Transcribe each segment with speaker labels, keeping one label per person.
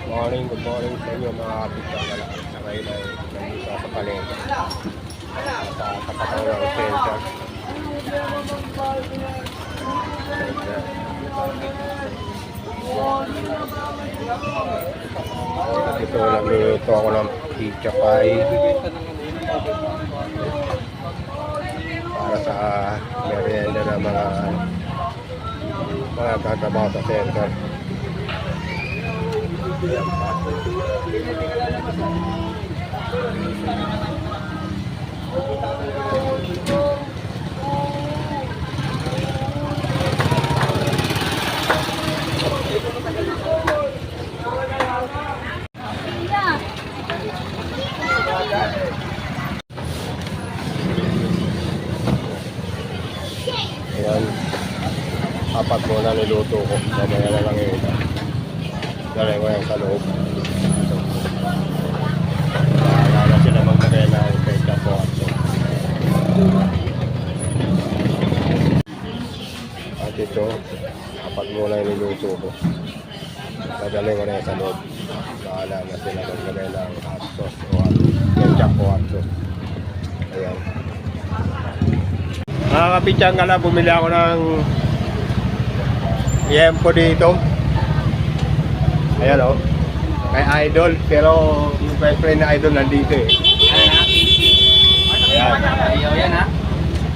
Speaker 1: Morning, good morning sa inyo mga kapitang gala. Sa ngayon ay nandito sa palengke. Sa kapataw ng center. Dito nagluluto ako ng pizza pie para sa merienda ng mga tatrabaho sa center. Ayan, apat muna niluto ko. Mamaya na lang yun. Dalay ko yan sa loob. Wala sila magkakaya ng peka po. At ito, apat muna yung niluto ko. Dadalhin ko na yan sa loob. Bahala na sila magkakaya ng hot sauce o ketchup o hot sauce. Ayan. Mga kapitsang ka na, bumili ako ng yempo dito. Ayan o, kay Idol, pero yung best friend na Idol nandito eh. Ayan.
Speaker 2: Ayaw yan ha?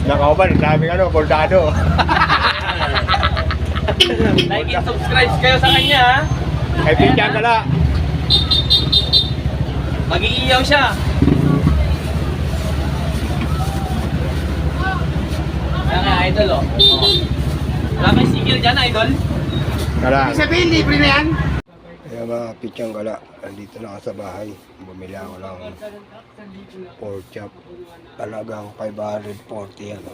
Speaker 1: Nakauban, daming bordado.
Speaker 2: Like and subscribe kayo sa kanya ha?
Speaker 1: Kay Pichang ka na.
Speaker 2: Mag-iiyaw siya. Yan nga, Idol o. Wala may sigil dyan, Idol.
Speaker 1: Kala.
Speaker 2: Ibig sabihin, libre na yan.
Speaker 1: Ayan mga Pichang gala, nandito na ako sa bahay. Bumili ako ng pork chop. Talagang 540 yan.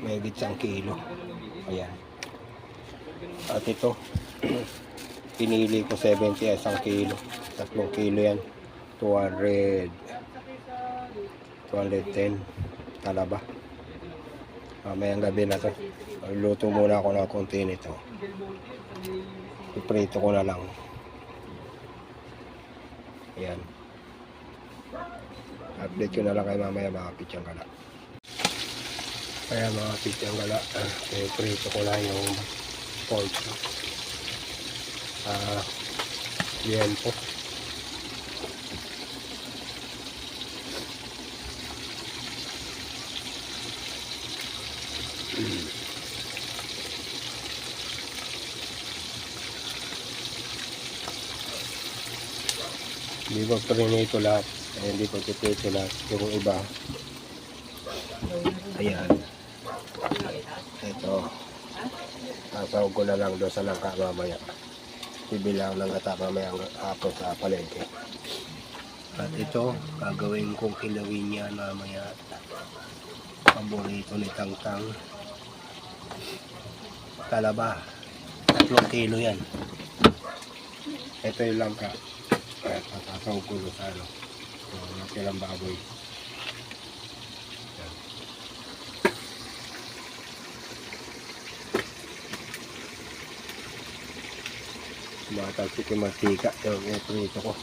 Speaker 1: May higit 1 kilo. Ayan. At ito, pinili ko 70 ay 1 kilo. 3 kilo yan. 210 talaba. Mamayang gabi na to. Luto muna ako ng konti nito. Iprito ko na lang. Ayan. Update ko na lang kay mamaya mga Pichang gala. Kaya mga Pichang gala, iprito ko na yung pork. Liempo. Hindi ko prinito lahat. Hindi ko prinito lahat. Yung iba. Ayan. Ito. Sasawag ko na lang doon sa langka mamaya. Bibilang ng gata mamaya ang hapon sa palengke. At ito, gagawin kong kilawin niya mamaya. Paborito ni Tangtang. Talaba. 3 kilo yan. Ito yung langka. Tatawag ko sa ano. Nakilang baboy. Yan. Sumatalsik yung mantika. Yung ito ko.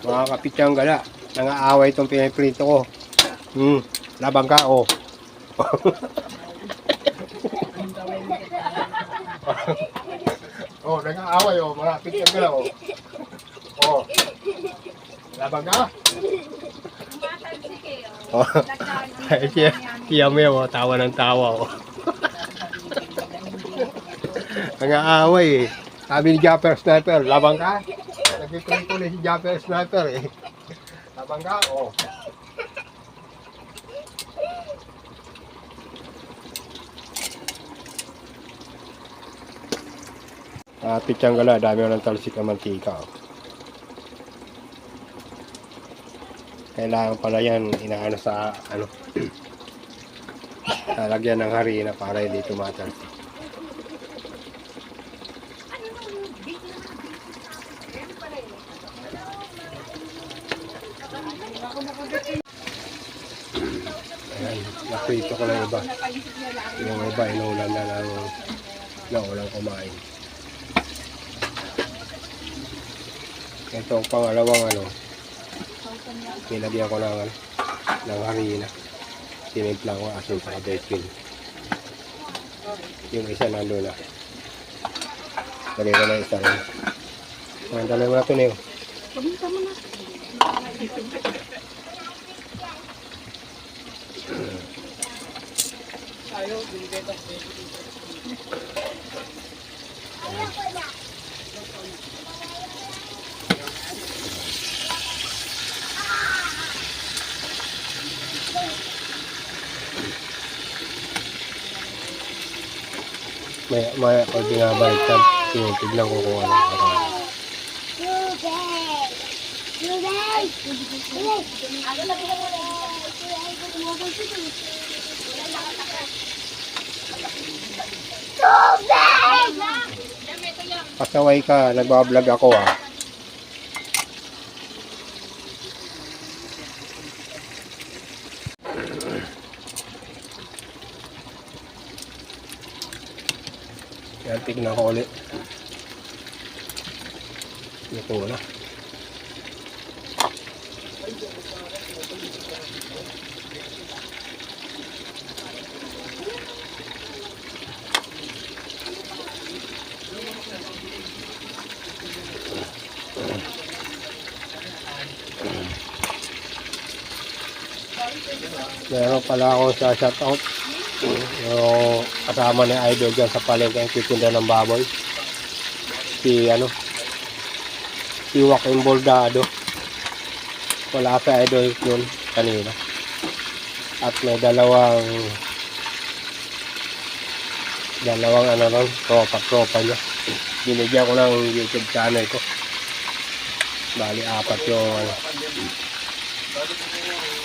Speaker 1: Mga Kapitsang gala, nangaaway itong piniprito ko. Labang ka, oh. Oh, nangaaway, oh, mga Kapitsang gala, oh. Oh. Labang ka? Oh. Siya mo yun, oh, tawa ng tawa, oh. Nangaaway, eh. Sabi ni Japper Sniper, labang ka? Nagkikrito na si Japper Sniper eh. Labang ka? Oo. Pitsang gala, dami ko ng talsik na mantika. Oh. Kailangan pala yan, inaano sa, ano, lalagyan ng harina para hindi tumatalsik. Ayan, naprito ko na iba. Yung iba, inulam na walang kumain. Ito ang pangalawang ano, nilagyan ko ng harina. Tinimpla ko asin sa baking. Yung isa nandun na. Lagay ko na isa rin. Dalawa mo na ito na yun. May pag binabaliktad, tignan ko kung ano. Pasaway ka, nagbablog ako ah. Yan, tignan ko ulit. Ito na. Meron pala ako sa shoutout. Yung kasama ni Idol dyan sa palengke ang titinda ng baboy. Si Joaquin Bordado. Wala sa Idol yun kanina. At may dalawang ano ron, tropa niya. Binigyan ko ng YouTube channel ko.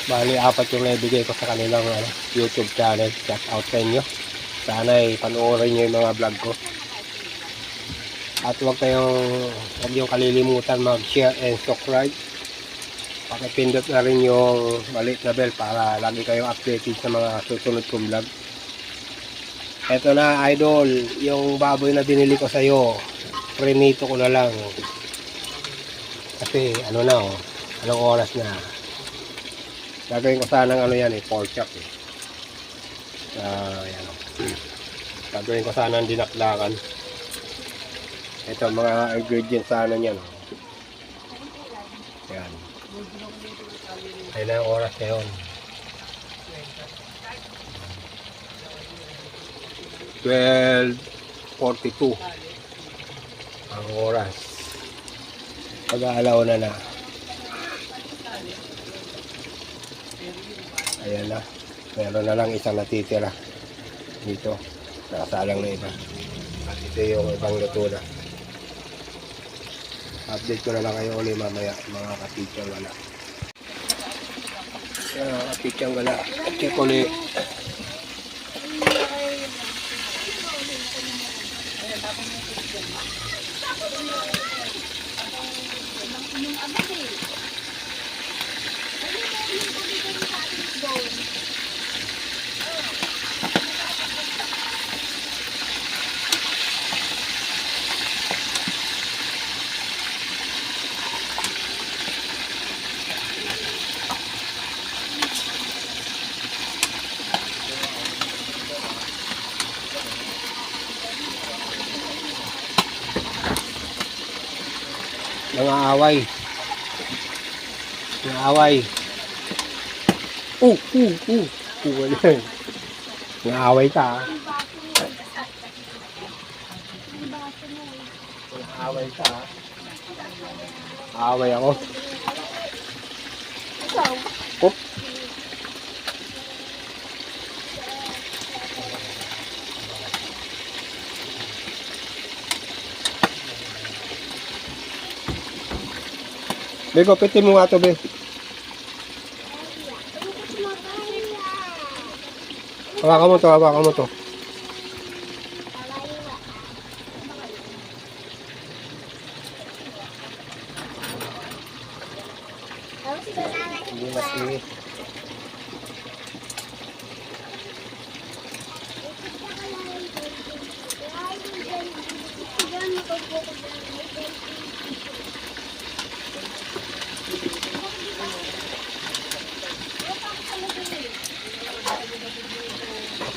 Speaker 1: Bali apat yung naibigay ko sa kanilang YouTube channel. Shout out sa inyo. Sana ay panoorin nyo yung mga vlog ko. At huwag yung kalilimutan mag-share and subscribe. Pakipindot na rin yung maliit na bell para lagi kayong updated sa mga susunod kong vlog. Eto na Idol, yung baboy na binili ko sa'yo, prinito ko na lang. Kasi anong oras na. Gagawin ko sanang pork chop eh. Ayan. Gagawin ko sanang dinaklakan. Ito mga ingredients sana niyan. Ayan. Ayun ang oras ngayon. 12:42 ang oras. Pag-aalaw na. Ayan na. Meron na lang isang natitira dito. Nakasalang na iba. At ito yung ibang luto na. Update ko na lang kayo ulit mamaya mga kapitsang gala. Ayan, kapitsang gala. Check ulit. Nangaaway. Nangaaway ka. Aaway ako. Oop. Bego, pitin mo nga to, be. Hawakan mo to, hawakan mo to. Hindi mas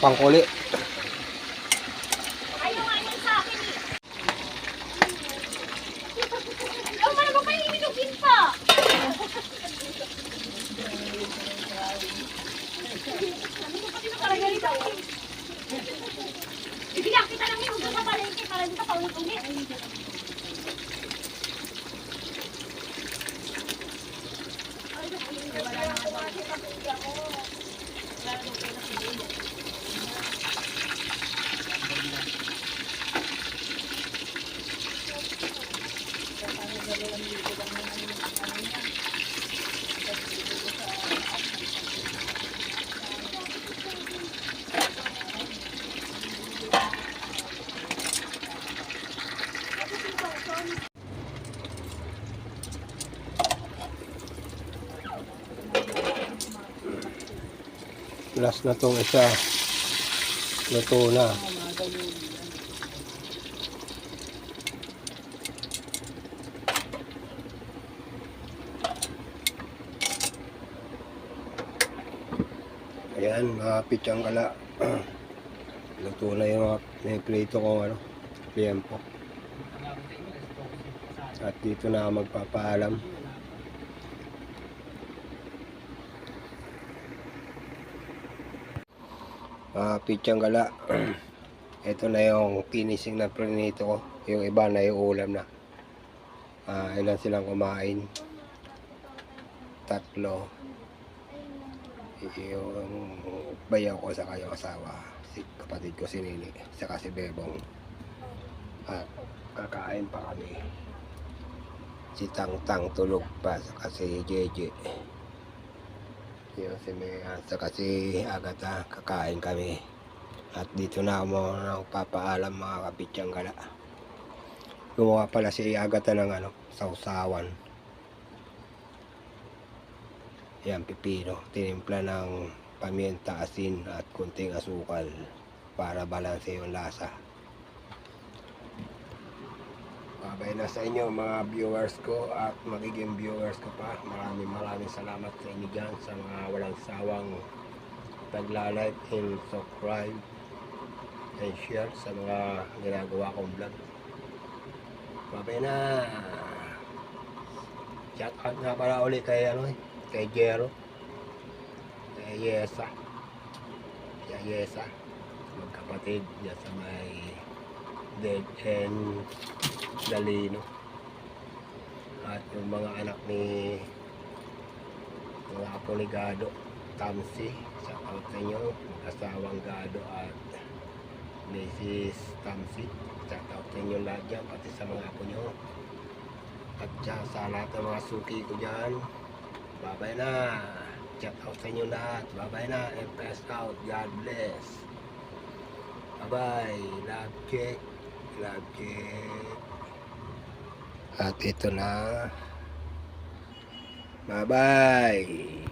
Speaker 1: pangkuli.
Speaker 3: Ayaw nga yan sa akin eh. Ayaw mo naman kayo iminugin pa. Sabi mo pati na parang ganito. Bibigyan kita ng minuto sa palengke para di ka paulit-ulit.
Speaker 1: Last na tong isa. Luto na. Ayan, mga pichang gala. Luto na yung mga plito ko, ano, liempo. At dito na ako magpapaalam. Pichang gala. Ito na yung finishing na prinito ko. Yung iba na yung ulam na. Ilan silang kumain? 3. Yung bayaw ko sa kanyang asawa, si kapatid ko si Nini, saka si Bebong. At kakain pa kami. Si Tang tulog pa, saka si Jeje. Yung si Mea, saka si Agata, kakain kami. At dito na ako nagpapaalam mga kapitsang gala. Gumawa pala si Agata ng sausawan. Yan, pipino. Tinimpla ng pamienta, asin at kunting asukal para balanse yung lasa. Babay na sa inyo mga viewers ko at magiging viewers ko pa. Maraming salamat sa inyo dyan sa mga walang sawang nagla-like and subscribe and share sa mga ginagawa kong vlog. Babay na. Shout out nga pala ulit kay kay Jero, kay Yesa, magkapatid dyan sa may Dead and Dalino. At yung mga anak ni mga apo ni Gado, Tamsi, sa out sa inyo, asawang Gado at Mrs. Tamsi, sa out sa inyo lahat dyan, pati sa mga apo nyo. At sa lahat ng mga suki ko dyan, babay na. Shout out sa inyo lahat. Babay na. MPS out. God bless. Bye-bye. Love check. Love check. At ito na. Bye-bye.